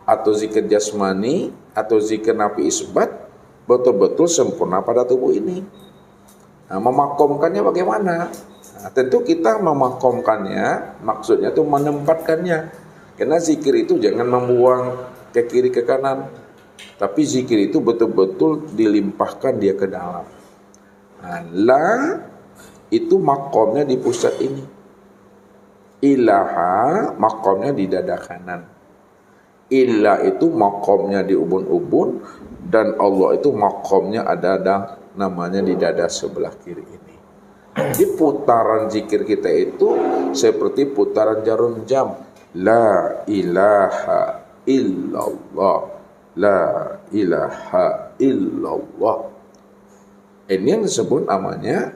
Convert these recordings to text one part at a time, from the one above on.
atau zikir jasmani atau zikir nafi isbat betul-betul sempurna pada tubuh ini. Nah, memakomkannya bagaimana? Nah, tentu kita memakomkannya, maksudnya itu menempatkannya. Karena zikir itu jangan membuang ke kiri ke kanan, tapi zikir itu betul-betul dilimpahkan dia ke dalam. Nah, la itu makomnya di pusat ini. Ilaha makomnya di dada kanan. Illa itu makomnya di ubun-ubun, dan Allah itu makomnya ada namanya di dada sebelah kiri ini. Jadi putaran zikir kita itu seperti putaran jarum jam. La ilaha illallah, la ilaha illallah. Ini yang disebut namanya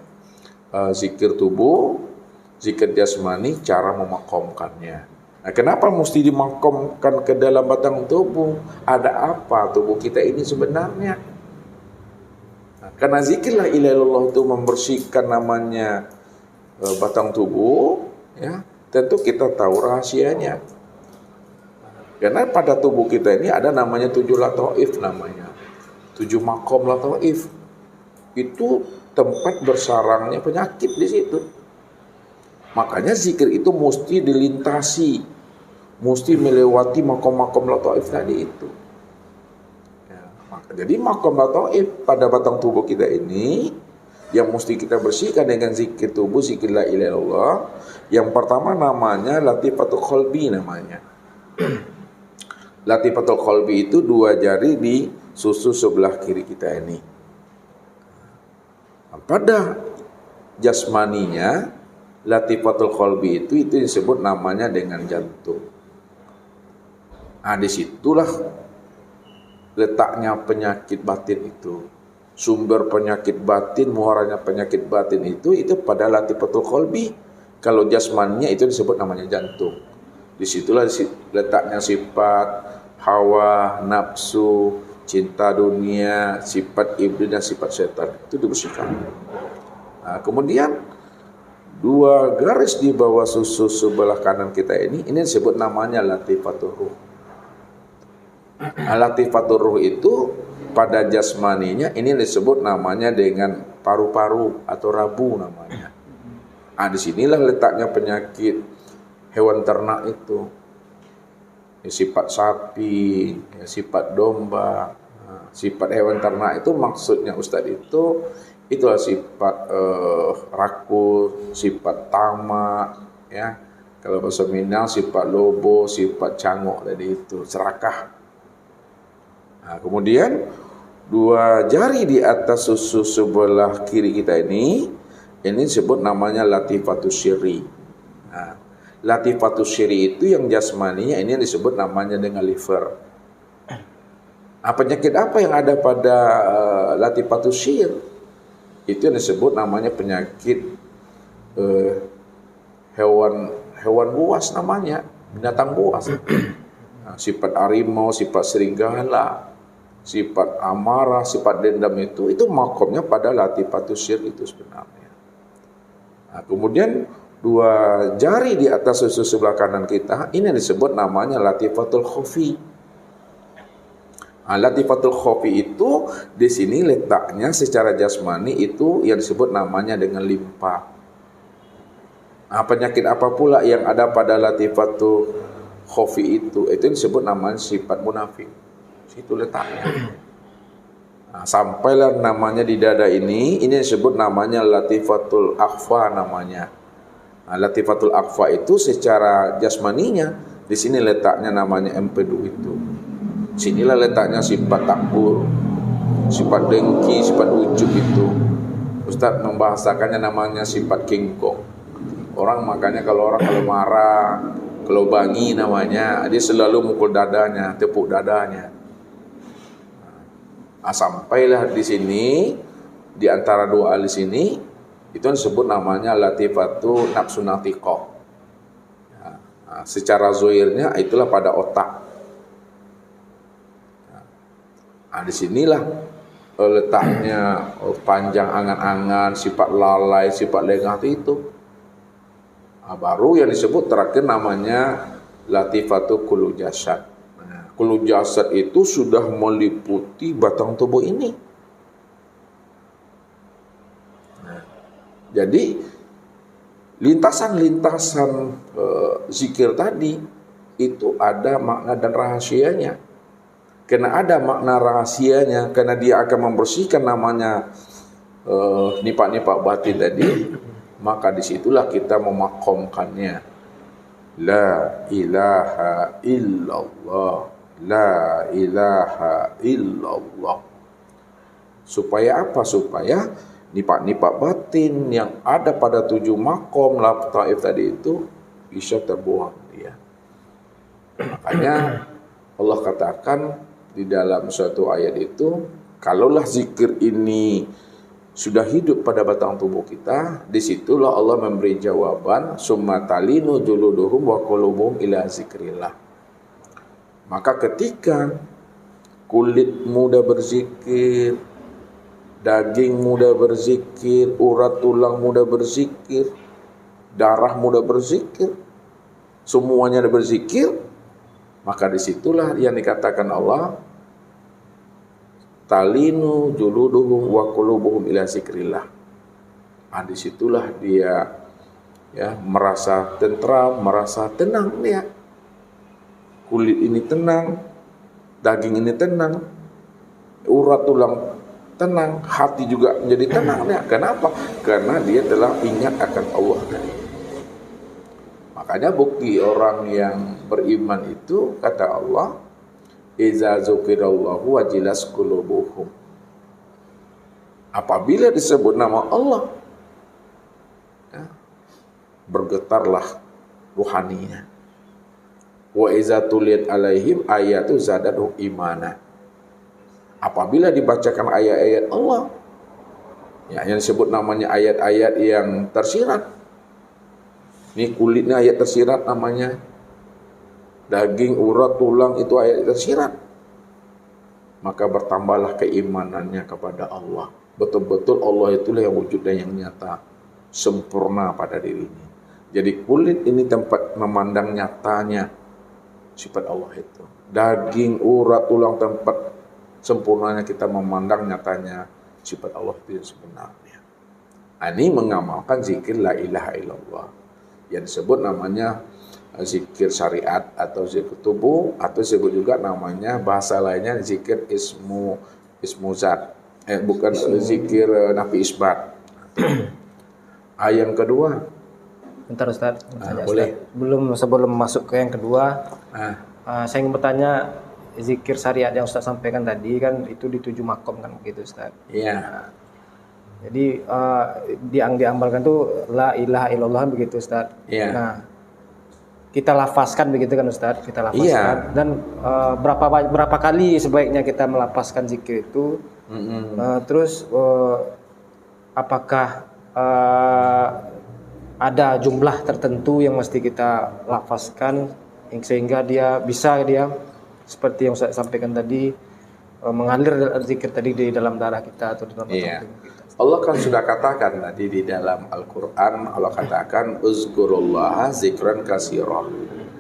zikir tubuh, zikir jasmani, cara memakomkannya. Nah, kenapa mesti dimakomkan ke dalam batang tubuh? Ada apa tubuh kita ini sebenarnya? Nah, karena zikir la ilaha illallah itu membersihkan namanya batang tubuh, ya, tentu kita tahu rahasianya. Karena pada tubuh kita ini ada namanya 7 lataif namanya. 7 makom lataif. Itu tempat bersarangnya penyakit di situ. Makanya zikir itu mesti dilintasi, mesti melewati makom-makom lataif tadi itu. Ya, jadi makom lataif pada batang tubuh kita ini yang mesti kita bersihkan dengan zikir tubuh, zikir la ilaha illallah. Yang pertama namanya latifatul qalbi namanya. Latifatul qalbi itu 2 jari di susu sebelah kiri kita ini. Pada jasmaninya latifatul qalbi itu disebut namanya dengan jantung. Nah, disitulah letaknya penyakit batin itu. Sumber penyakit batin, muaranya penyakit batin itu pada latifatul qalbi. Kalau jasmaninya itu disebut namanya jantung. Disitulah letaknya sifat hawa, nafsu, cinta dunia, sifat iblis dan sifat setan itu dibersihkan. Nah, kemudian 2 garis di bawah susu sebelah kanan kita ini disebut namanya latifatul ruh. Nah, latifatul ruh itu pada jasmaninya ini disebut namanya dengan paru-paru atau rabu namanya. Nah, disinilah letaknya penyakit hewan ternak itu. Ya, sifat sapi, ya, sifat domba. Sifat hewan ternak itu maksudnya Ustadz itulah sifat rakus, sifat tamak, ya. Kalau bahasa Minang sifat lobo, sifat cangok tadi itu, serakah. Nah, kemudian 2 jari di atas susu sebelah kiri kita ini disebut namanya latifatus syirri. Nah, latifatus syirri itu yang jasmaninya ini disebut namanya dengan liver. Nah, penyakit apa yang ada pada latifatus syir? Itu yang disebut namanya penyakit hewan buas namanya, binatang buas. Nah, sifat harimau, sifat serigala, sifat amarah, sifat dendam itu makomnya pada latifatus syir itu sebenarnya. Nah, kemudian 2 jari di atas susu sebelah kanan kita ini disebut namanya latifatul khofi. Latifatul khofi itu di sini letaknya secara jasmani itu yang disebut namanya dengan limpa. Penyakit apa pula yang ada pada latifatul khofi itu disebut namanya sifat munafik. Situ letaknya. Sampailah namanya di dada ini disebut namanya latifatul akhfa namanya. Latifatul akhfa itu secara jasmaninya di sini letaknya namanya empedu itu. Sinilah letaknya sifat takbur, sifat dengki, sifat ujub itu. Ustadz membahasakannya namanya sifat kingkong. Orang makanya kalau marah, kalau bangi namanya, dia selalu mukul dadanya, tepuk dadanya. Sampailah di sini, di antara 2 alis ini, itu disebut namanya latifatu nafsu natiqah. Secara zohirnya itulah pada otak. Disinilah letaknya panjang angan-angan, sifat lalai, sifat lengah itu. Baru yang disebut terakhir namanya latifatu kullu jasad. Kalau jasad itu sudah meliputi batang tubuh ini. Jadi lintasan-lintasan zikir tadi itu ada makna dan rahasianya. Karena ada makna rahasianya, karena dia akan membersihkan namanya nipak-nipak batin tadi, maka disitulah kita memakomkannya. La ilaha illallah, la ilaha illallah. Supaya apa? Supaya nipak-nipak batin yang ada pada 7 makom lataif tadi itu bisa terbuang dia. Makanya Allah katakan di dalam suatu ayat itu, kalaulah zikir ini sudah hidup pada batang tubuh kita, disitulah Allah memberi jawaban, summa talinu juluduhum wa qulubuhum ila zikrillah. Maka ketika kulit muda berzikir, daging muda berzikir, urat tulang muda berzikir, darah muda berzikir, semuanya berzikir, maka disitulah yang dikatakan Allah, talinu juluduhum wa qulubuhum ila zikrillah. Disitulah dia merasa tentram, merasa tenang dia. Kulit ini tenang, daging ini tenang, urat tulang tenang, hati juga menjadi tenang. Kenapa? Karena dia telah ingat akan Allah tadi. Makanya bukti orang yang beriman itu, kata Allah, iza dzukirallahu wajilas qulubuhum. Apabila disebut nama Allah, bergetarlah ruhaninya. Wa iza tuliyat alaihim ayatu zadatuhum imana. Apabila dibacakan ayat-ayat Allah, yang disebut namanya ayat-ayat yang tersirat. Ini kulitnya ayat tersirat namanya. Daging, urat, tulang itu ayat tersirat. Maka bertambahlah keimanannya kepada Allah. Betul-betul Allah itulah yang wujud dan yang nyata, sempurna pada dirinya. Jadi kulit ini tempat memandang nyatanya sifat Allah itu. Daging, urat, tulang tempat sempurnanya kita memandang nyatanya sifat Allah itu yang sebenarnya. Ini mengamalkan zikir la ilaha illallah, yang disebut namanya zikir syariat atau zikir tubuh, atau disebut juga namanya bahasa lainnya zikir ismu zat. Bukan zikir nafi isbat. Yang kedua, bentar Ustaz, boleh. Sebelum masuk ke yang kedua, saya ingin bertanya, zikir syariat yang Ustaz sampaikan tadi kan itu di 7 makom kan begitu Ustaz? Iya. Jadi yang diamalkan tuh la ilaha illallah begitu Ustaz. Iya. Nah, kita lafazkan begitu kan Ustaz? Kita lafazkan. Dan berapa kali sebaiknya kita melafazkan zikir itu? Terus apakah ada jumlah tertentu yang mesti kita lafazkan sehingga dia seperti yang saya sampaikan tadi, mengalir zikir tadi di dalam darah kita atau di dalam tubuh kita. Allah kan sudah katakan tadi di dalam Al-Quran, Allah katakan uzkurullaha zikran katsira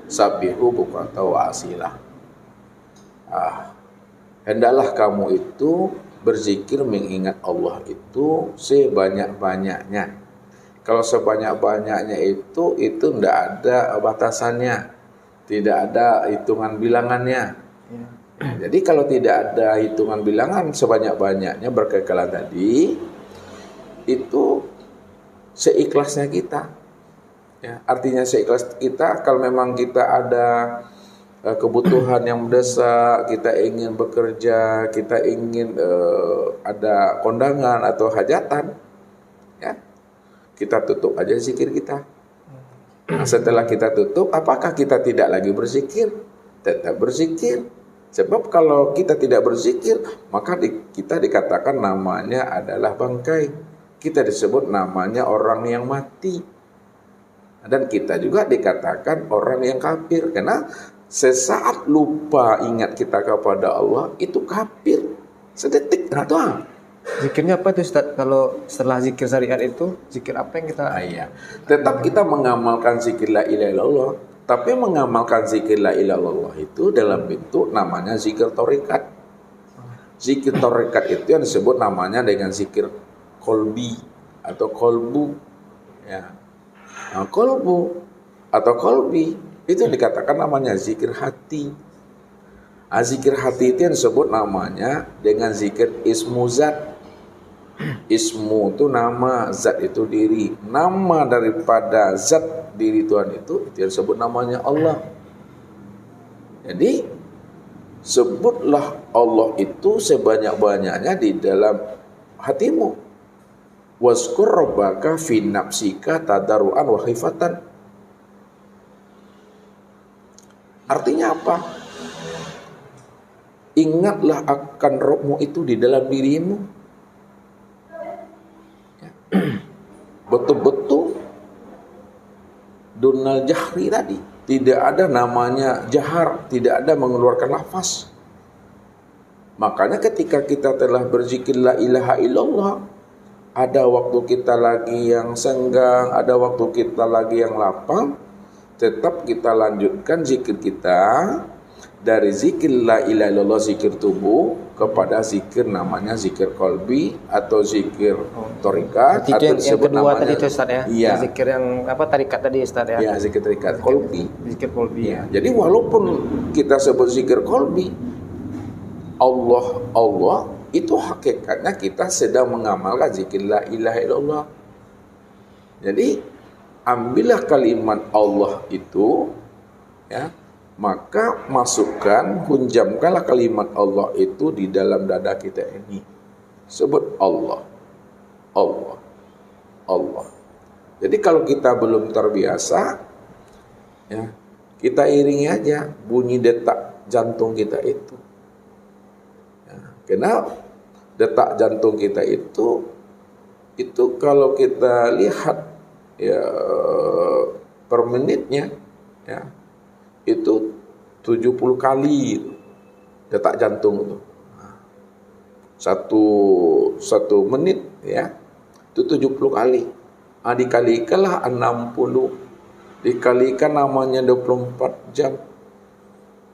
sabbihu bukratan wa asila. Hendaklah kamu itu berzikir mengingat Allah itu sebanyak-banyaknya. Kalau sebanyak-banyaknya itu tidak ada batasannya. Tidak ada hitungan bilangannya. Jadi kalau tidak ada hitungan bilangan sebanyak-banyaknya berkekalan tadi, itu seikhlasnya kita. Artinya seikhlas kita, kalau memang kita ada kebutuhan yang mendesak, kita ingin bekerja, kita ingin ada kondangan atau hajatan, kita tutup aja zikir kita. Setelah kita tutup, apakah kita tidak lagi berzikir? Tetap berzikir. Sebab kalau kita tidak berzikir, maka kita dikatakan namanya adalah bangkai. Kita disebut namanya orang yang mati. Dan kita juga dikatakan orang yang kafir. Karena sesaat lupa ingat kita kepada Allah, itu kafir. Sedetik, doang. Zikirnya apa itu Ustaz? Kalau setelah zikir syariat itu, zikir apa yang kita... Tetap kita mengamalkan zikir la ilaha illallah. Tapi mengamalkan zikir la ilaha illallah itu dalam bentuk namanya zikir tarekat. Zikir tarekat itu yang disebut namanya dengan zikir kolbi atau kolbu. Ya. Nah, kolbu atau kolbi itu dikatakan namanya zikir hati. Nah, zikir hati itu yang disebut namanya dengan zikir ismu zat. Ismu itu nama, zat itu diri. Nama daripada zat diri Tuhan itu yang disebut namanya Allah. Jadi sebutlah Allah itu sebanyak-banyaknya di dalam hatimu. Wazkur rabbaka fi nafsika tadarruan wa khifatan. Artinya apa? Ingatlah akan Rabbmu itu di dalam dirimu. Betul-betul dunal jahri tadi. Tidak ada namanya jahar, tidak ada mengeluarkan lafaz. Makanya ketika kita telah berzikir la ilaha illallah, ada waktu kita lagi yang senggang, ada waktu kita lagi yang lapang, tetap kita lanjutkan zikir kita dari zikir la ilaha illallah, zikir tubuh, kepada zikir namanya zikir kolbi atau zikir tarikat atau yang disebut kedua namanya tadi itu Ustaz ya. iya. Zikir yang apa tarikat tadi Ustaz ya. Ya, zikir tarikat kolbi. Zikir kolbi. Ya. Jadi walaupun kita sebut zikir kolbi, Allah itu hakikatnya kita sedang mengamalkan zikir la ilaha illallah. Jadi ambillah kalimat Allah itu, ya, maka masukkan, hunjamkanlah kalimat Allah itu di dalam dada kita ini. Sebut Allah, Allah, Allah. Jadi kalau kita belum terbiasa, ya, kita iringi aja bunyi detak jantung kita itu. Ya, karena detak jantung kita itu kalau kita lihat ya per menitnya, ya, itu 70 kali detak jantung itu. Satu menit ya, itu 70 kali. Nah, dikalikanlah 60, dikalikan namanya 24 jam.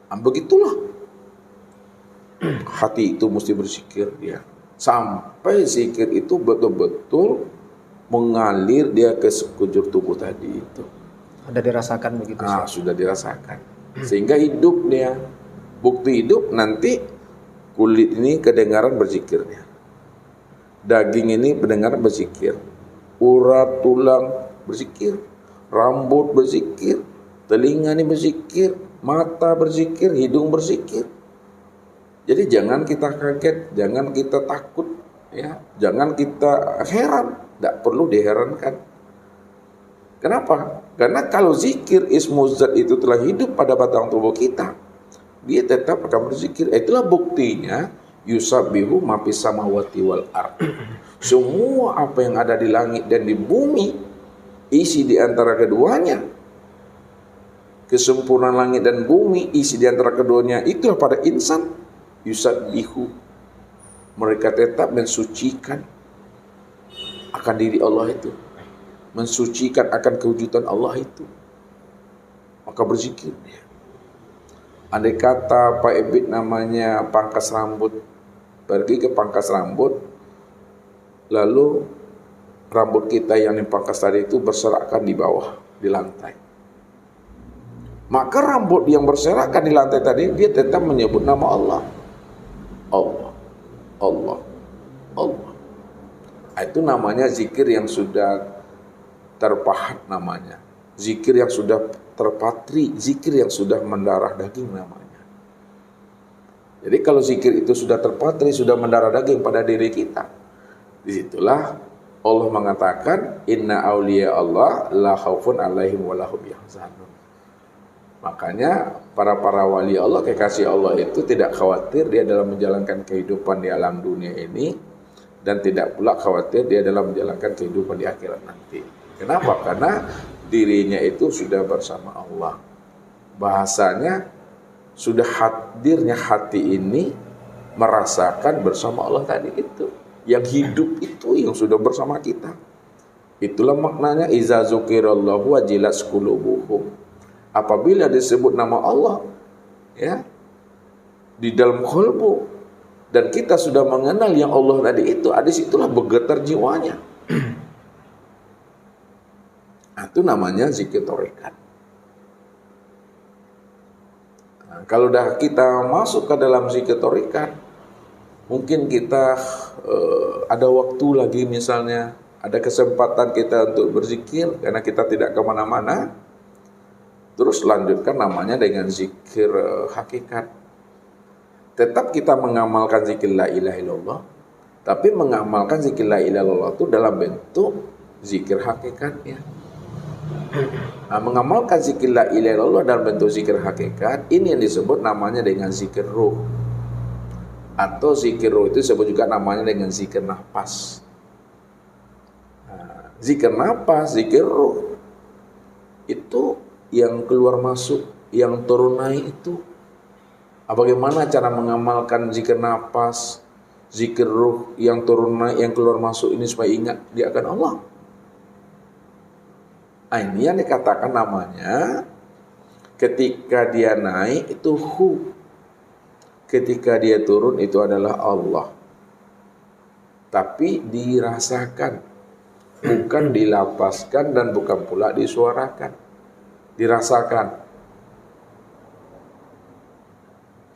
Nah, begitulah. Hati itu mesti berzikir dia. Sampai zikir itu betul-betul mengalir dia ke sekujur tubuh tadi itu. Ada dirasakan begitu. Nah, sudah dirasakan. Sehingga hidup dia. Bukti hidup nanti kulit ini kedengaran berzikirnya. Daging ini pendengaran berzikir. Urat tulang berzikir. Rambut berzikir. Telinga ini berzikir. Mata berzikir. Hidung berzikir. Jadi jangan kita kaget. Jangan kita takut. Ya, jangan kita heran. Tidak perlu diherankan. Kenapa? Karena kalau zikir ismu zat itu telah hidup pada batang tubuh kita, dia tetap akan berzikir. Itulah buktinya yusabbihu ma fis samawati wal ard. Semua apa yang ada di langit dan di bumi, isi di antara keduanya. Kesempurnaan langit dan bumi, isi di antara keduanya, itulah pada insan yusabbihu. Mereka tetap mensucikan akan diri Allah itu. Mensucikan akan kewujudan Allah itu. Maka berzikir dia. Andai kata Pak Ebit namanya pangkas rambut, pergi ke pangkas rambut, lalu rambut kita yang dipangkas tadi itu berserakan di bawah, di lantai. Maka rambut yang berserakan di lantai tadi, dia tetap menyebut nama Allah. Allah, Allah, Allah. Itu namanya zikir yang sudah terpahat namanya. Zikir yang sudah terpatri, zikir yang sudah mendarah daging namanya. Jadi kalau zikir itu sudah terpatri, sudah mendarah daging pada diri kita, disitulah Allah mengatakan inna auliya Allah la khaufun alaihim wa lahum yahzanun. Makanya para wali Allah, kekasih Allah itu tidak khawatir dia dalam menjalankan kehidupan di alam dunia ini, dan tidak pula khawatir dia dalam menjalankan kehidupan di akhirat nanti. Kenapa? Karena dirinya itu sudah bersama Allah. Bahasanya sudah hadirnya hati ini merasakan bersama Allah tadi itu. Yang hidup itu yang sudah bersama kita. Itulah maknanya iza zukirallahu wajilat qulubuhum. apabila disebut nama Allah ya di dalam qalbu dan kita sudah mengenal yang Allah tadi itu, di situlah bergetar jiwanya. Itu namanya zikir tarekat. Nah, kalau dah kita masuk ke dalam zikir tarekat, mungkin kita ada waktu lagi, misalnya ada kesempatan kita untuk berzikir karena kita tidak kemana-mana, terus lanjutkan namanya dengan zikir hakikat. Tetap kita mengamalkan zikir la ilaha illallah, tapi mengamalkan zikir la ilaha illallah itu dalam bentuk zikir hakikatnya. Nah, mengamalkan zikir la ilaha illallah dalam bentuk zikir hakikat, ini yang disebut namanya dengan zikir ruh. Atau zikir ruh itu disebut juga namanya dengan zikir nafas. Nah, zikir nafas, zikir ruh itu yang keluar masuk, yang turun naik itu. Bagaimana cara mengamalkan zikir nafas, zikir ruh yang turun naik, yang keluar masuk ini supaya ingat dia akan Allah. Nah, ini yang dikatakan namanya ketika dia naik itu hu, ketika dia turun itu adalah Allah. Tapi dirasakan, bukan dilapaskan dan bukan pula disuarakan. Dirasakan.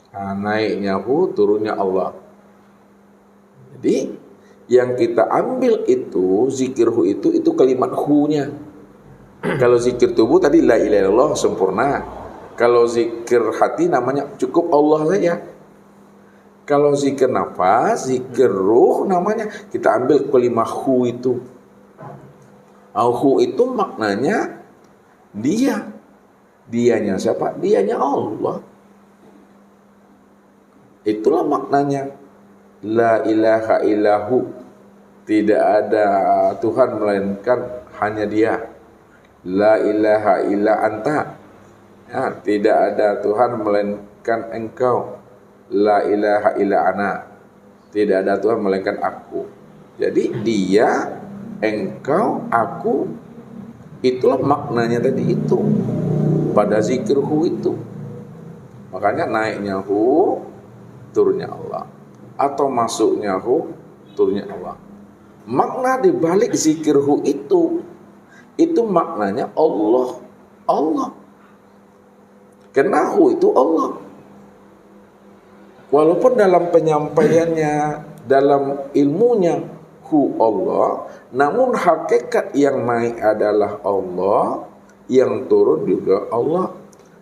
Nah, naiknya hu, turunnya Allah. Jadi yang kita ambil itu zikir hu itu kalimat hu-nya. Kalau zikir tubuh tadi la ilaha illallah sempurna. Kalau zikir hati namanya cukup Allah saja. Kalau zikir nafas, zikir ruh namanya kita ambil kalimat hu itu. Hu itu maknanya dia. Dianya siapa? Dianya Allah. Itulah maknanya la ilaha illahu, tidak ada Tuhan melainkan hanya dia. La ilaha illa anta, ya, tidak ada Tuhan melainkan engkau. La ilaha illa ana, tidak ada Tuhan melainkan aku. Jadi dia, engkau, aku, itulah maknanya tadi itu pada zikir hu itu. Makanya naiknya hu, turunnya Allah, atau masuknya hu, turunnya Allah. Makna di balik zikir hu itu maknanya Allah, Allah. Karena hu itu Allah. Walaupun dalam penyampaiannya, dalam ilmunya hu Allah, namun hakikat yang naik adalah Allah, yang turun juga Allah,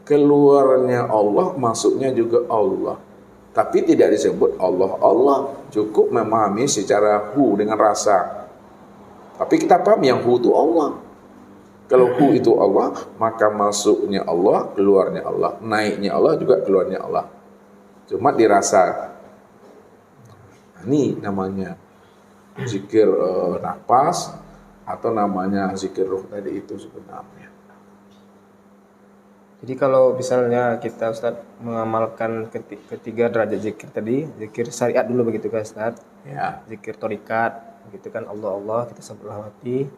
keluarnya Allah, masuknya juga Allah. Tapi tidak disebut Allah, Allah. Cukup memahami secara hu dengan rasa. Tapi kita paham yang hu itu Allah. Kalau hu itu Allah, maka masuknya Allah, keluarnya Allah. Naiknya Allah juga keluarnya Allah. Cuma dirasa. Ini namanya zikir nafas, atau namanya zikir ruh tadi itu sebenarnya. Jadi kalau misalnya kita Ustaz mengamalkan ketiga derajat zikir tadi, zikir syariat dulu begitu kan Ustaz? Ya. Zikir thariqat, begitu kan Allah kita sebutlah hati.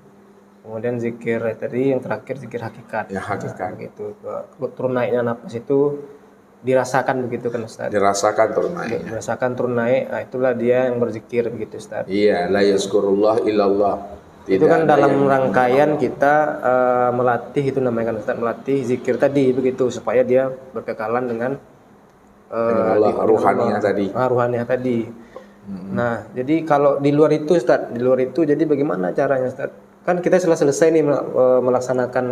Kemudian zikir tadi yang terakhir zikir hakikat. Ya, hakikat. Begitu. Turun naiknya nafas itu dirasakan begitu kan Ustaz? Dirasakan turun naiknya. Dirasakan turun naik, nah itulah dia yang berzikir begitu Ustaz. Iya, la yazkurullah illallah. Itu kan dalam rangkaian kita melatih, itu namanya kan Ustaz, melatih zikir tadi begitu supaya dia berkekalan dengan Allah, ruhaniyah tadi. Ruhaniyah tadi. Nah, jadi kalau di luar itu Ustaz, jadi bagaimana caranya Ustaz? Kan kita setelah selesai nih melaksanakan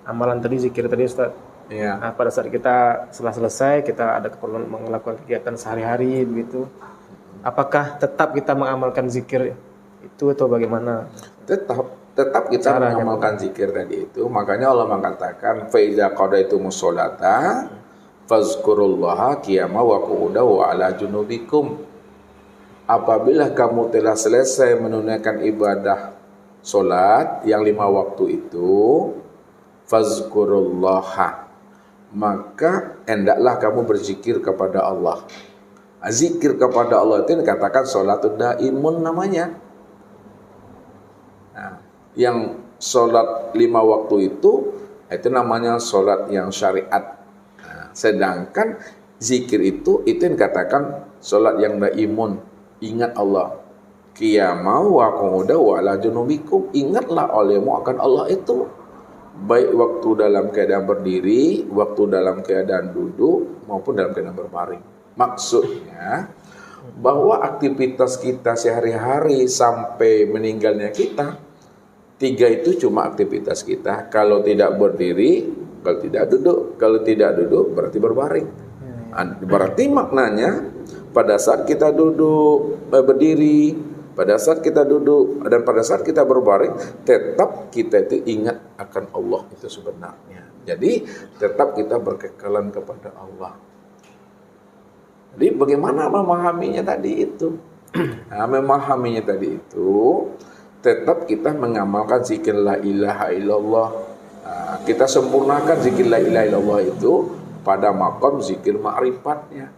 amalan tadi, zikir tadi Ustaz. Iya. Nah, pada saat kita setelah selesai, kita ada keperluan melakukan kegiatan sehari-hari begitu. Apakah tetap kita mengamalkan zikir itu atau bagaimana? Tetap kita mengamalkan zikir tadi itu. Makanya Allah mengatakan fa iza qadaytumus sholata fazkurullaha qiyaman wa qu'udan wa ala junubikum. Apabila kamu telah selesai menunaikan ibadah solat yang 5 waktu itu, fazkurullaha, maka hendaklah kamu berzikir kepada Allah. Zikir kepada Allah itu dikatakan sholatud daimun namanya. Nah, yang sholat 5 waktu itu Itu namanya sholat yang syariat. Nah, sedangkan zikir itu yang dikatakan sholat yang daimun. Ingat Allah. Qiyamau wa qu'uda wa ala junubikum. Ingatlah olehmu akan Allah itu. Baik waktu dalam keadaan berdiri, waktu dalam keadaan duduk, maupun dalam keadaan berbaring. Maksudnya, bahwa aktivitas kita sehari-hari sampai meninggalnya kita, 3 itu cuma aktivitas kita. Kalau tidak berdiri, kalau tidak duduk. Kalau tidak duduk, berarti berbaring. Berarti maknanya, pada saat kita duduk, berdiri, pada saat kita duduk, dan pada saat kita berbaring, tetap kita itu ingat akan Allah itu sebenarnya. Jadi, tetap kita berkekalan kepada Allah. Jadi bagaimana memahaminya tadi itu? Nah, memahaminya tadi itu, tetap kita mengamalkan zikir la ilaha illallah. Nah, kita sempurnakan zikir la ilaha illallah itu pada maqam zikir ma'rifatnya.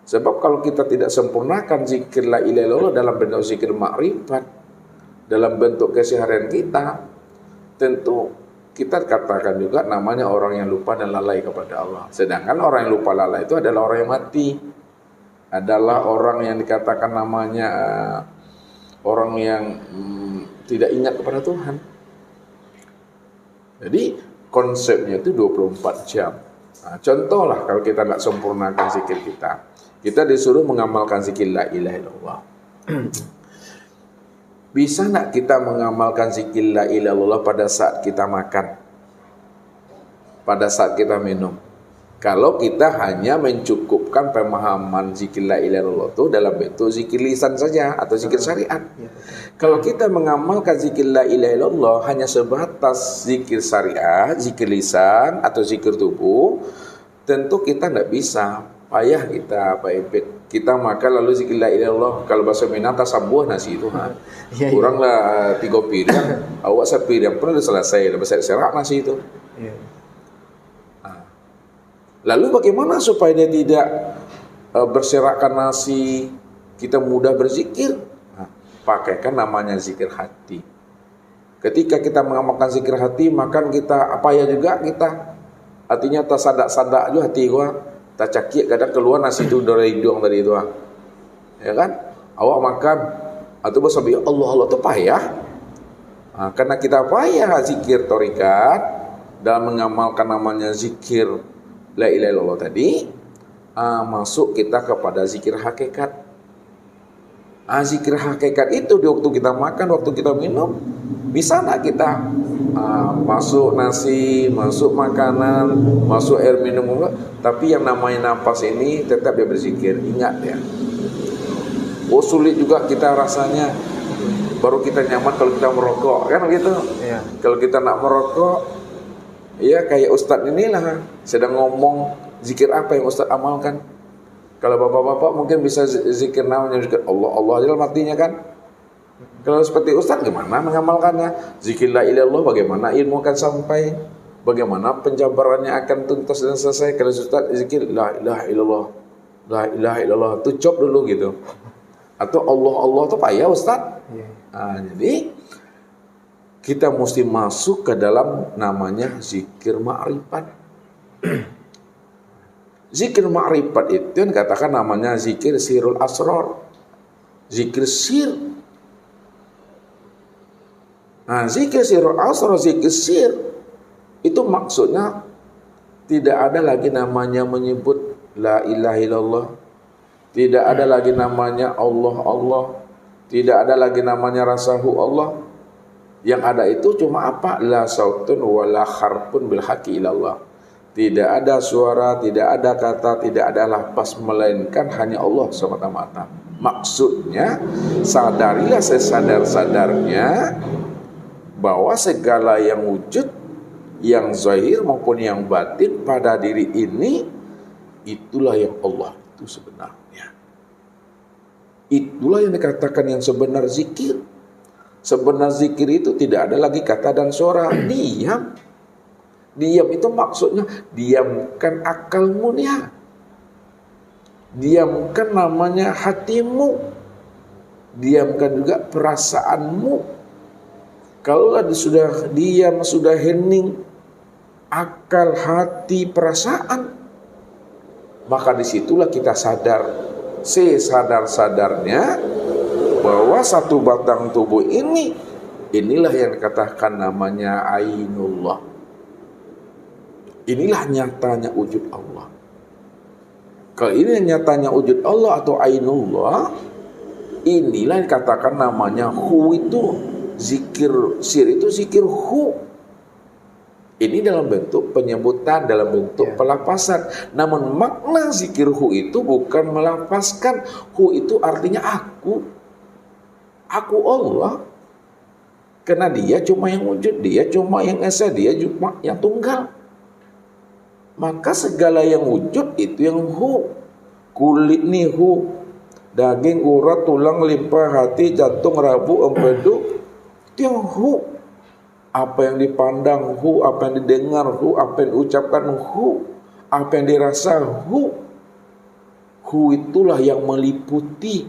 Sebab kalau kita tidak sempurnakan zikir la ilaha illallah dalam bentuk zikir ma'rifat, dalam bentuk keseharian kita, tentu kita katakan juga namanya orang yang lupa dan lalai kepada Allah. Sedangkan orang yang lupa lalai itu adalah orang yang mati. Adalah orang yang dikatakan namanya orang yang tidak ingat kepada Tuhan. Jadi konsepnya itu 24 jam. Nah, contohlah kalau kita tidak sempurnakan zikir kita disuruh mengamalkan zikir la ilaha illallah. Bisa nggak kita mengamalkan zikir la ilaha illallah pada saat kita makan? Pada saat kita minum? Kalau kita hanya mencukupkan pemahaman zikir la ilaha illallah itu dalam bentuk zikir lisan saja atau zikir syariat. Kalau kita mengamalkan zikir la ilaha illallah hanya sebatas zikir syariat, zikir lisan atau zikir tubuh, tentu kita tidak bisa. Payah kita, Pak Ipit. Kita makan lalu zikir la ilaha illallah. Kalau bahasa Minang tasabuh nasi itu. Kuranglah 3 piring. Awak sepiring pun sudah selesai. Sudah berserak nasi itu. Lalu bagaimana supaya dia tidak berserakan nasi, kita mudah berzikir? Nah, pakaikan namanya zikir hati. Ketika kita mengamalkan zikir hati, maka kita apa ya juga kita, artinya tersadak-sadak juga hati gua, tak cakik kadang keluar nasi itu dari hidung tadi itu, ya kan? Awak makan, atau bersabi Allah Allah itu payah. Nah, karena kita payah zikir torikat dan mengamalkan namanya zikir la ilaha illallah tadi, masuk kita kepada zikir hakikat. Zikir hakikat itu di waktu kita makan, waktu kita minum, bisa nggak kita masuk nasi, masuk makanan, masuk air minum, tapi yang namanya nafas ini tetap dia berzikir. Ingat ya. Sulit juga kita rasanya. Baru kita nyaman kalau kita merokok, kan begitu? Ya. Kalau kita nak merokok, ya kayak Ustadz inilah sedang ngomong zikir apa yang Ustadz amalkan. Kalau bapak-bapak mungkin bisa zikir namanya zikir Allah Allah aja matinya kan. Kalau seperti Ustadz gimana mengamalkannya? Zikir la ilaha illallah bagaimana ilmu akan sampai? Bagaimana penjabarannya akan tuntas dan selesai? Kalau Ustadz zikir la ilaha illallah, la ilaha illallah itu cop dulu gitu. Atau Allah Allah itu payah Ustadz. Jadi kita mesti masuk ke dalam namanya zikir ma'rifat. Zikir ma'rifat itu yang katakan namanya zikir sirul asrar. Zikir sir. Nah, zikir sirul asrar, zikir sir itu maksudnya tidak ada lagi namanya menyebut la ilaha illallah. Tidak ada lagi namanya Allah Allah. Tidak ada lagi namanya rasahu Allah. Yang ada itu cuma apa? La sautun wa la harfun bil haqqi ilallah. Tidak ada suara, tidak ada kata, tidak ada lafaz, melainkan hanya Allah semata-mata. Maksudnya, sadarilah sesadar-sadarnya bahwa segala yang wujud, yang zahir maupun yang batin pada diri ini, itulah yang Allah itu sebenarnya. Itulah yang dikatakan yang sebenar zikir. Sebenar zikir itu tidak ada lagi kata dan suara. Diam. Diam itu maksudnya diamkan akalmu ya. Diamkan namanya hatimu. Diamkan juga perasaanmu. Kalau sudah diam, sudah hening, akal, hati, perasaan. Maka disitulah kita sadar, sesadar-sadarnya bahwa satu batang tubuh inilah yang dikatakan namanya ainullah. Inilah nyatanya wujud Allah. Kalau ini nyatanya wujud Allah atau ainullah, inilah yang dikatakan namanya hu itu zikir, sir itu zikir hu. Ini dalam bentuk penyebutan, dalam bentuk pelapasan. Namun makna zikir hu itu bukan melapaskan. Hu itu artinya aku. Aku Allah. Karena dia cuma yang wujud, dia cuma yang esa, dia cuma yang tunggal. Maka segala yang wujud itu yang hu. Kulit nih hu, daging, urat, tulang, limpa, hati, jantung, rabu, empedu, itu yang hu. Apa yang dipandang hu, apa yang didengar hu, apa yang diucapkan hu, apa yang dirasa hu. Hu itulah yang meliputi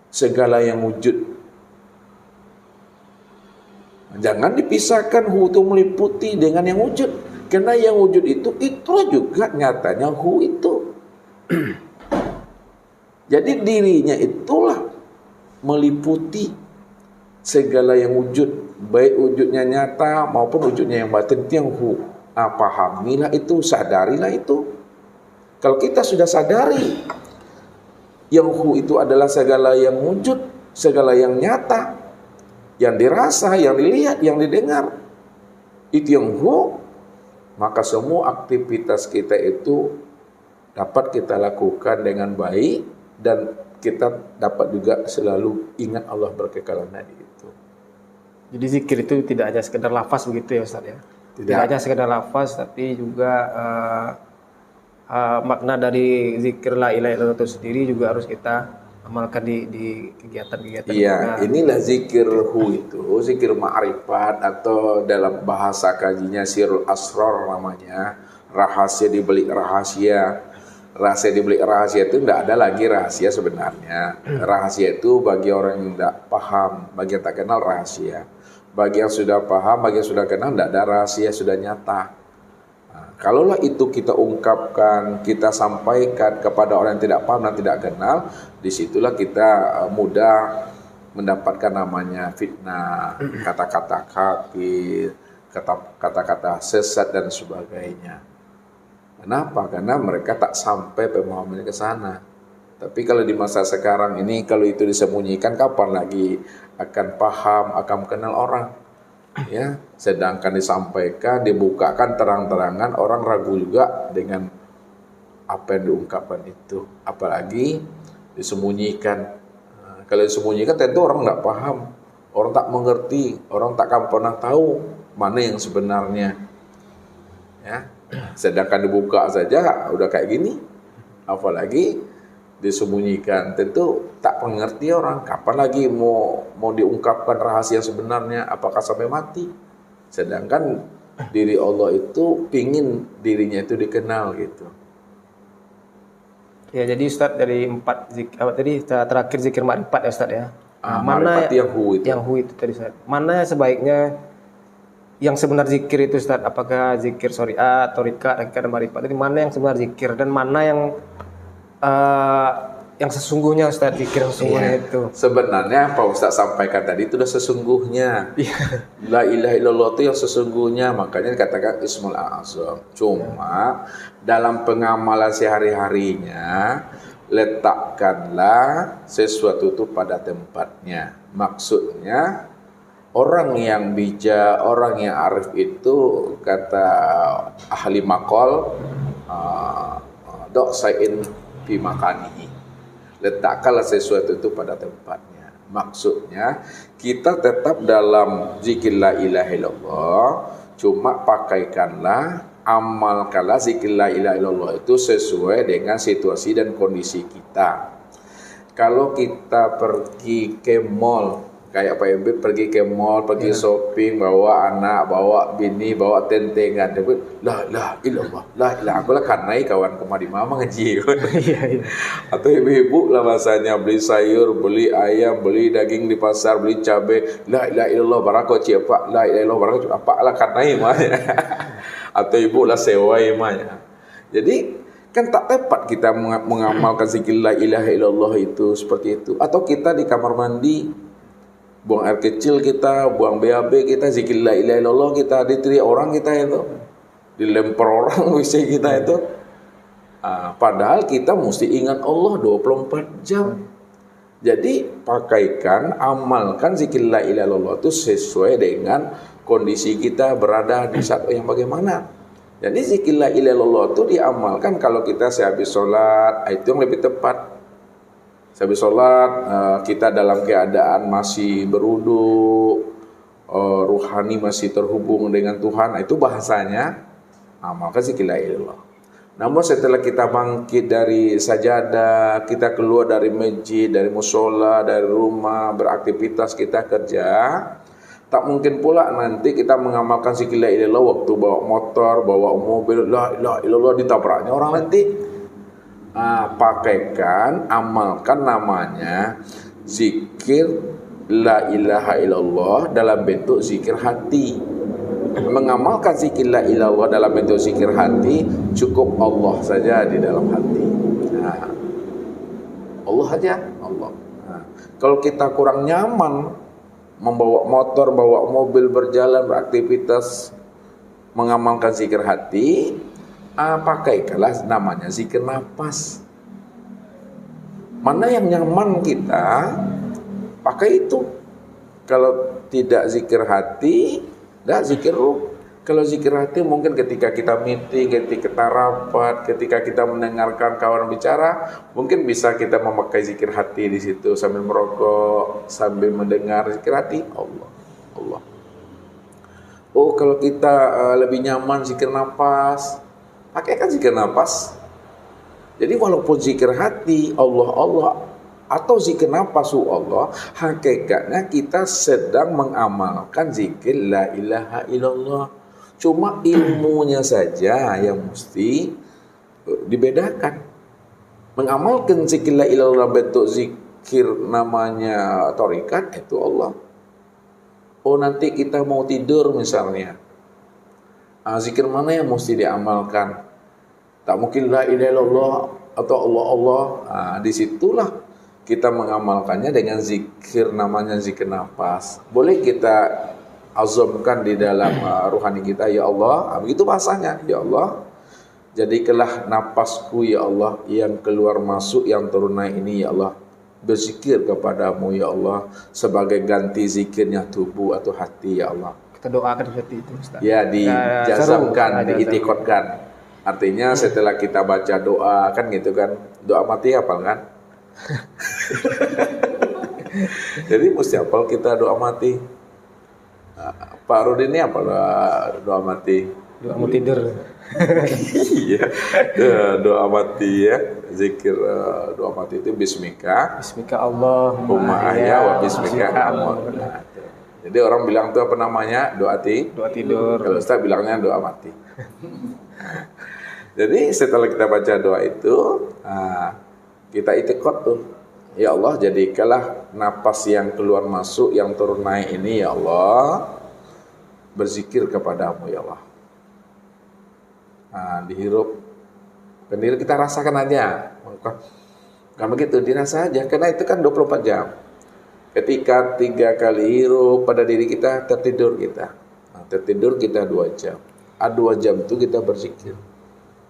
segala yang wujud. Jangan dipisahkan hu itu meliputi dengan yang wujud. Karena yang wujud itulah juga nyatanya hu itu. Jadi dirinya itulah meliputi segala yang wujud. Baik wujudnya nyata maupun wujudnya yang batin, itu yang hu. Pahamilah itu, sadarilah itu. Kalau kita sudah sadari yang hu itu adalah segala yang wujud, segala yang nyata, yang dirasa, yang dilihat, yang didengar, itu yang hu, maka semua aktivitas kita itu dapat kita lakukan dengan baik, dan kita dapat juga selalu ingat Allah berkekalan tadi itu. Jadi zikir itu tidak hanya sekedar lafaz begitu ya Ustaz ya? Tidak hanya sekedar lafaz, tapi juga makna dari zikir la ilaha illallah itu sendiri juga harus kita amalkan di kegiatan-kegiatan. Iya, inilah zikir hu itu, zikir ma'rifat atau dalam bahasa kajinya sirul asrar namanya, rahasia dibalik rahasia. Rahasia dibalik rahasia itu tidak ada lagi rahasia sebenarnya. Rahasia itu bagi orang yang tidak paham, bagi yang tak kenal rahasia. Bagi yang sudah paham, bagi yang sudah kenal, tidak ada rahasia, sudah nyata. Nah, kalaulah itu kita ungkapkan, kita sampaikan kepada orang yang tidak paham dan tidak kenal, disitulah kita mudah mendapatkan namanya fitnah, kata-kata kafir, kata-kata sesat dan sebagainya. Kenapa? Karena mereka tak sampai pemahamannya ke sana. Tapi kalau di masa sekarang ini, kalau itu disembunyikan, kapan lagi akan paham, akan kenal orang? Ya, sedangkan disampaikan, dibukakan terang-terangan, orang ragu juga dengan apa yang diungkapkan itu. Apalagi disembunyikan. Nah, kalau disembunyikan, tentu orang tidak paham, orang tak mengerti, orang tak akan pernah tahu mana yang sebenarnya. Ya, sedangkan dibuka saja udah kayak gini, apalagi disembunyikan, tentu tak mengerti orang. Kapan lagi mau diungkapkan rahasia sebenarnya, apakah sampai mati? Sedangkan diri Allah itu pingin dirinya itu dikenal gitu. Ya, jadi Ustaz dari 4 zikir tadi terakhir zikir ma'rifat ya Ustaz ya. Mana yang hu itu? Yang hu itu tadi Ustaz. Mana sebaiknya yang sebenar zikir itu Ustaz? Apakah zikir syariat, thariqah, hakikat dan ma'rifat? Jadi mana yang sebenar zikir dan mana yang sesungguhnya Ustaz, zikir yang sesungguhnya itu? Sebenarnya Pak Ustaz sampaikan tadi itu sudah sesungguhnya. La ilaha illallah itu yang sesungguhnya, makanya dikatakan Ismul A'zam. Cuma dalam pengamalan sehari-harinya, letakkanlah sesuatu itu pada tempatnya. Maksudnya orang yang bijak, orang yang arif itu, kata ahli maqal, dok sain fi makanihi. Letakkanlah sesuatu itu pada tempatnya. Maksudnya kita tetap dalam zikir la ilaha illallah, cuma pakaikanlah, amalkanlah zikir la ilaha illallah itu sesuai dengan situasi dan kondisi kita. Kalau kita pergi ke mall, kayak Pak MB pergi ke mall, pergi shopping, bawa anak, bawa bini, bawa tentengan, la ilaha illallah, la ilaha, aku lah kanai kawan kemari mama ngaji. Atau ibu-ibu lah bahasanya, beli sayur, beli ayam, beli daging di pasar, beli cabai, la ilaha illallah, barakah cipa, la ilaha illallah, barakah apa lah kanai mah. atau ibu lah sewa emanya. Jadi kan tak tepat kita mengamalkan zikir la ilaha illallah itu seperti itu. Atau kita di kamar mandi buang air kecil kita, buang BAB kita, zikir la ilaha illallah kita, diteriak orang kita itu, dilempar orang WC kita itu. Padahal kita mesti ingat Allah 24 jam. Jadi pakaikan, amalkan zikir la ilaha illallah itu sesuai dengan kondisi kita berada di saat yang bagaimana. Jadi zikir la ilaha illallah itu diamalkan kalau kita sehabis sholat, itu yang lebih tepat. Sehabis sholat kita dalam keadaan masih berwudu, ruhani masih terhubung dengan Tuhan, itu bahasanya amalkan zikir la ilaha illallah. Namun setelah kita bangkit dari sajadah, kita keluar dari masjid, dari musola, dari rumah, beraktivitas kita kerja, tak mungkin pula nanti kita mengamalkan zikir la ilaha illallah waktu bawa motor, bawa mobil, la ilaha illallah ditabraknya orang nanti. Pakaikan, amalkan namanya zikir la ilaha illallah dalam bentuk zikir hati. Mengamalkan zikir la ilaha illallah dalam bentuk zikir hati, cukup Allah saja di dalam hati. Allah saja, Allah. Kalau kita kurang nyaman membawa motor, bawa mobil, berjalan, beraktivitas, mengamalkan zikir hati, pakaikanlah namanya zikir nafas. Mana yang nyaman kita, pakai itu. Kalau tidak zikir hati, enggak zikir ruh. Kalau zikir hati mungkin ketika kita meeting, ketika kita rapat, ketika kita mendengarkan kawan bicara, mungkin bisa kita memakai zikir hati di situ sambil merokok, sambil mendengar zikir hati. Allah, Allah. Oh, kalau kita lebih nyaman zikir nafas, pakaikan zikir nafas. Jadi walaupun zikir hati Allah Allah atau zikir nafas Allah, hakikatnya kita sedang mengamalkan zikir la ilaha illallah. Cuma ilmunya saja yang mesti dibedakan. Mengamalkan zikir la ilaha illallah bentuk zikir namanya tarikat itu Allah. Oh, nanti kita mau tidur misalnya, zikir mana yang mesti diamalkan? Tak mungkin la ilaha illallah atau Allah Allah. Disitulah kita mengamalkannya dengan zikir namanya zikir nafas. Boleh kita azamkan di dalam ruhani kita, ya Allah, begitu bahasanya, ya Allah, jadikanlah napasku ya Allah yang keluar masuk yang turun naik ini ya Allah, berzikir kepadamu ya Allah sebagai ganti zikirnya tubuh atau hati ya Allah. Kita doakan seperti itu, Ustaz. Ya, dijazamkan, diitikotkan. Artinya setelah kita baca doa kan gitu kan, doa mati hafal kan? Jadi mesti hafal kita doa mati. Pak Rudi ini apa doa mati? Doa mau tidur. Iya, doa mati ya, zikir doa mati itu bismika. Bismika Allahumma ahya wa bismika amut. Jadi orang bilang itu apa namanya? Doa tidur. Kalau Ustaz bilangnya doa mati. Jadi setelah kita baca doa itu, kita itikad tuh. Ya Allah, jadikanlah napas yang keluar masuk, yang turun naik ini ya Allah, berzikir kepadamu ya Allah. Dihirup, kendiri kita rasakan aja. Kan begitu, dirasa aja, karena itu kan 24 jam. Ketika 3 kali hirup pada diri kita, tertidur kita. Tertidur kita 2 jam. 2 jam itu kita berzikir.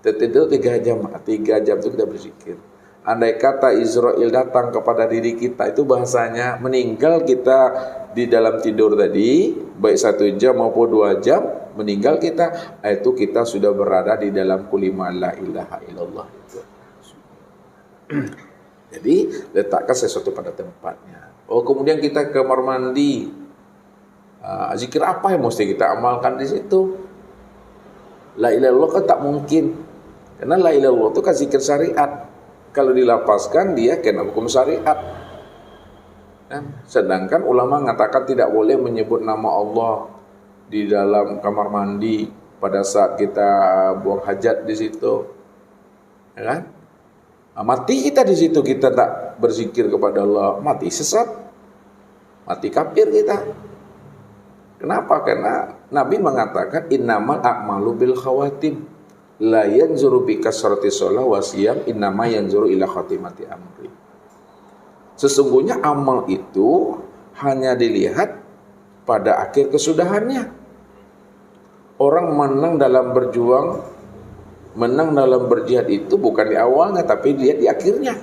Tertidur 3 jam, 3 jam itu kita berzikir. Andai kata Israel datang kepada diri kita, itu bahasanya meninggal kita di dalam tidur tadi, baik 1 jam maupun 2 jam, meninggal kita, itu kita sudah berada di dalam kulima la ilaha illallah. Jadi letakkan sesuatu pada tempatnya. Oh, kemudian kita ke kamar mandi, zikir apa yang mesti kita amalkan di situ? La ilaha illallah kan tak mungkin, karena la ilaha illallah itu kan zikir syariat. Kalau dilapaskan dia kena hukum syariat. Sedangkan ulama mengatakan tidak boleh menyebut nama Allah di dalam kamar mandi pada saat kita buang hajat di situ. Ya kan? Mati kita di situ, kita tak berzikir kepada Allah, mati sesat. Mati kafir kita. Kenapa? Karena Nabi mengatakan innamal a'malu bil khawatim. La yanzuru bi kasrati shalah wa siyam, innama yanzuru ila khatimati amri. Sesungguhnya amal itu hanya dilihat pada akhir kesudahannya. Orang menang dalam berjuang, menang dalam berjihad itu bukan di awalnya, tapi dilihat di akhirnya.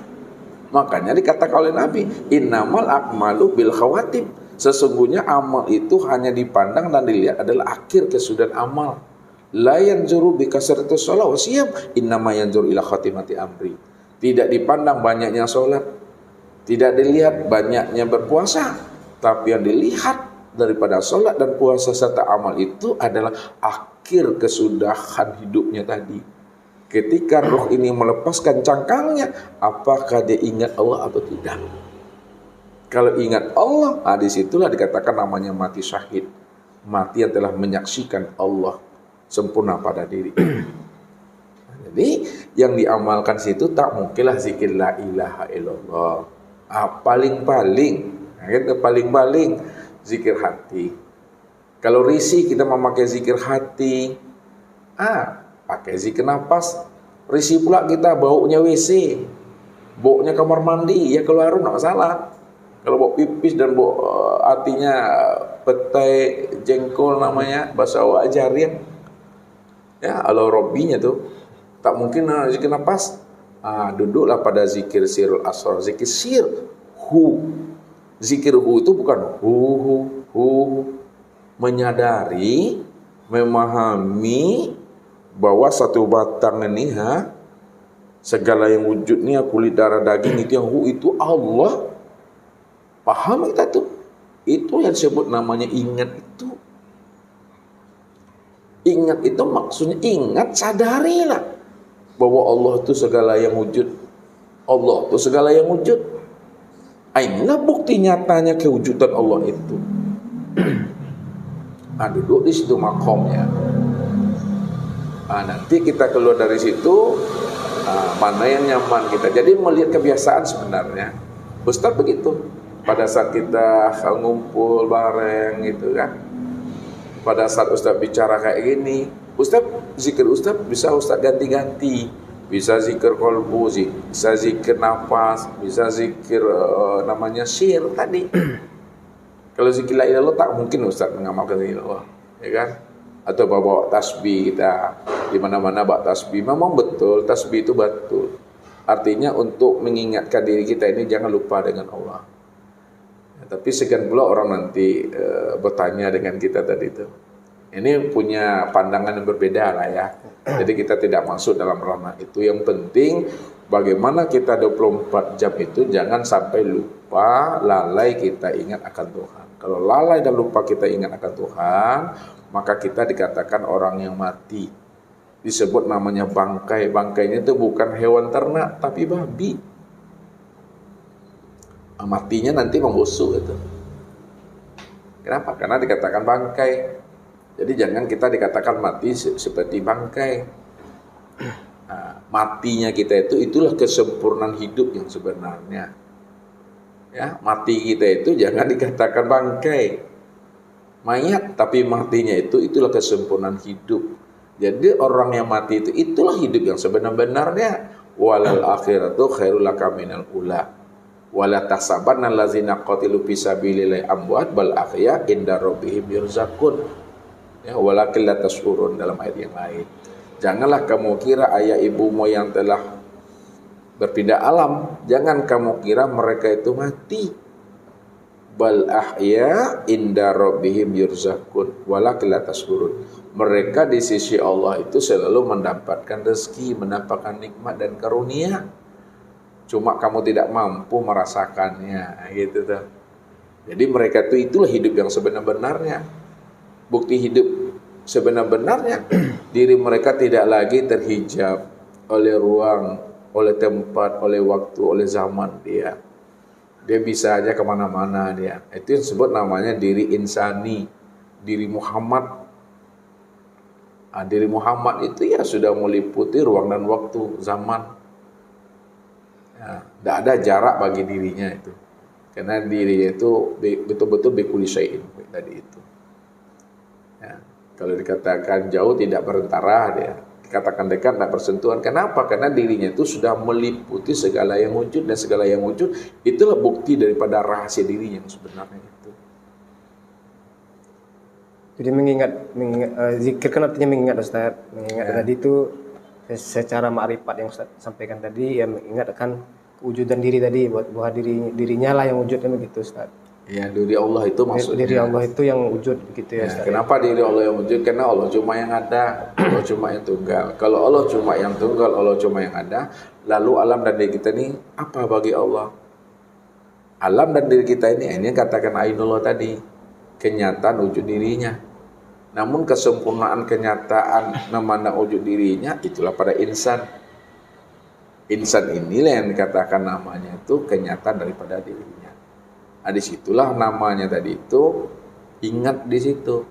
Makanya dikatakan oleh Nabi, innamal a'malu bil khawatim. Sesungguhnya amal itu hanya dipandang dan dilihat adalah akhir kesudahan amal. La yanzuru bi kasrati shalah wa siyam, innama yanzuru ila khatimati amri. Tidak dipandang banyaknya sholat, tidak dilihat banyaknya berpuasa, tapi yang dilihat daripada sholat dan puasa serta amal itu adalah akhir kesudahan hidupnya tadi. Ketika roh ini melepaskan cangkangnya, apakah dia ingat Allah atau tidak? Kalau ingat Allah, disitulah dikatakan namanya mati syahid. Mati yang telah menyaksikan Allah sempurna pada diri. Jadi yang diamalkan situ tak mungkinlah zikir la ilaha illallah. Paling-paling zikir hati. Kalau risih kita memakai zikir hati, pakai zikir nafas. Risih pula kita baunya WC, baunya kamar mandi, ya keluar nggak masalah. Kalau bau pipis dan bau artinya petai jengkol namanya bahasa Jawa ajarin. Ya, kalau robinya tuh tak mungkin zikir nafas. Duduklah pada zikir sirul asrar, zikir sir hu. Zikir hu itu bukan hu. Menyadari, memahami bahwa satu batang ini segala yang wujudnya kulit darah daging itu yang hu itu Allah. Paham kita tuh? Itu yang disebut namanya ingat itu. Ingat itu maksudnya ingat, sadarilah bahwa Allah itu segala yang wujud. Allah itu segala yang wujud. Inilah bukti nyatanya kewujudan Allah itu. Duduk di situ makomnya. Nanti kita keluar dari situ, mana yang nyaman kita. Jadi melihat kebiasaan sebenarnya. Ustaz begitu. Pada saat kita ngumpul bareng gitu kan. Pada saat Ustaz bicara kayak gini, zikir Ustaz bisa Ustaz ganti-ganti. Bisa zikir kolbu, bisa zikir nafas, bisa zikir namanya syir tadi. Kalau zikir la ilaha illallah tak mungkin Ustaz mengamalkan zikir Allah, ya kan? Atau bawa tasbih kita di mana-mana bawa tasbih. Memang betul tasbih itu betul. Artinya untuk mengingatkan diri kita ini jangan lupa dengan Allah. Tapi sekian pula orang nanti bertanya dengan kita tadi itu. Ini punya pandangan yang berbeda lah ya. Jadi kita tidak masuk dalam ranah itu. Yang penting bagaimana kita 24 jam itu jangan sampai lupa, lalai kita ingat akan Tuhan. Kalau lalai dan lupa kita ingat akan Tuhan, maka kita dikatakan orang yang mati. Disebut namanya bangkai. Bangkainya itu bukan hewan ternak, tapi babi. Matinya nanti membusuk itu. Kenapa? Karena dikatakan bangkai. Jadi jangan kita dikatakan mati seperti bangkai. Matinya kita itulah kesempurnaan hidup yang sebenarnya. Ya, mati kita itu jangan dikatakan bangkai. Mayat, tapi matinya itulah kesempurnaan hidup. Jadi orang yang mati itulah hidup yang sebenar-benarnya. Walal akhiratu khairul laka minal ula. Wala tahsabanna allazina qatilu fi sabilillahi amwat bal ahya inda rabbihim yurzaqun. Ya, walakin la tashurun dalam ayat yang lain. Janganlah kamu kira ayah ibumu yang telah berpindah alam, jangan kamu kira mereka itu mati. Bal ahya inda rabbihim yurzaqun walakin la tashurun. Mereka di sisi Allah itu selalu mendapatkan rezeki, mendapatkan nikmat dan karunia. Cuma kamu tidak mampu merasakannya, gitu tuh. Jadi mereka itulah hidup yang sebenar-benarnya. Bukti hidup sebenar-benarnya, diri mereka tidak lagi terhijab oleh ruang, oleh tempat, oleh waktu, oleh zaman dia. Dia bisa aja kemana-mana dia. Itu yang disebut namanya diri insani, diri Muhammad. Diri Muhammad itu ya sudah meliputi ruang dan waktu, zaman. Tidak ada jarak bagi dirinya itu. Karena dirinya itu betul-betul bikuli syai'in tadi itu. Kalau dikatakan jauh tidak berantara dia. Dikatakan dekat tidak bersentuhan. Kenapa? Karena dirinya itu sudah meliputi segala yang wujud, dan segala yang wujud itulah bukti daripada rahasia diri yang sebenarnya itu. Jadi zikir kan artinya mengingat Ustaz. Mengingat tadi itu secara ma'rifat yang Ustaz sampaikan tadi, ya mengingat akan kewujudan diri tadi, bahwa dirinya lah yang wujudnya begitu Ustaz. Ya, diri Allah itu maksudnya. Diri Allah itu yang wujud begitu ya Ustaz. Kenapa diri Allah yang wujud? Karena Allah cuma yang ada, Allah cuma yang tunggal. Kalau Allah cuma yang tunggal, Allah cuma yang ada, lalu alam dan diri kita ini apa bagi Allah? Alam dan diri kita ini yang katakan ainullah tadi, kenyataan wujud dirinya. Namun kesempurnaan kenyataan memandang wujud dirinya itulah pada insan. Insan inilah yang dikatakan namanya itu kenyataan daripada dirinya. Nah, disitulah namanya tadi itu ingat di situ.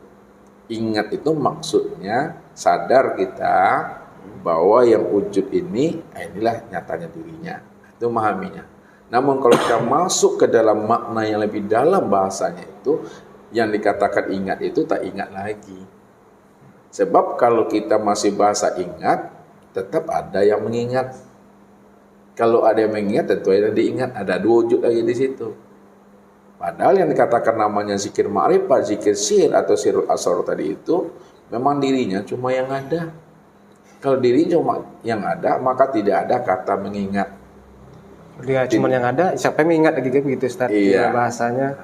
Ingat itu maksudnya sadar kita bahwa yang wujud ini inilah nyatanya dirinya. Itu memahaminya. Namun kalau kita masuk ke dalam makna yang lebih dalam bahasanya itu, yang dikatakan ingat itu tak ingat lagi. Sebab kalau kita masih bahasa ingat, tetap ada yang mengingat. Kalau ada yang mengingat, tentu ada yang diingat. Ada dua wujud lagi di situ. Padahal yang dikatakan namanya zikir ma'rifat, zikir sir atau sirul asrar tadi itu, memang dirinya cuma yang ada. Kalau diri cuma yang ada, maka tidak ada kata mengingat. Dia cuma yang ada, siapa yang mengingat lagi begitu Ustaz? Iya. Bahasanya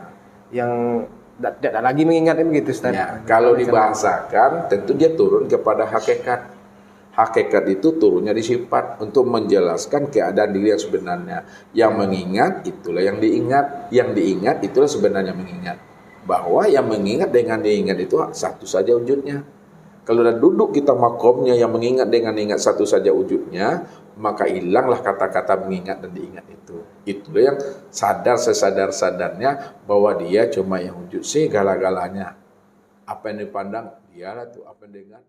yang tidak lagi mengingatnya begitu Ustaz. Ya, kalau dibahasakan tentu dia turun kepada hakikat. Hakikat itu turunnya di sifat untuk menjelaskan keadaan diri yang sebenarnya. Yang mengingat itulah yang diingat, yang diingat itulah sebenarnya mengingat. Bahwa yang mengingat dengan diingat itu satu saja wujudnya. Kalau udah duduk kita makomnya yang mengingat dengan ingat satu saja wujudnya, maka hilanglah kata-kata mengingat dan diingat itu. Itulah yang sadar sesadar-sadarnya bahwa dia cuma yang wujud segala-galanya. Apa yang dipandang, dialah tuh, apa yang dengar.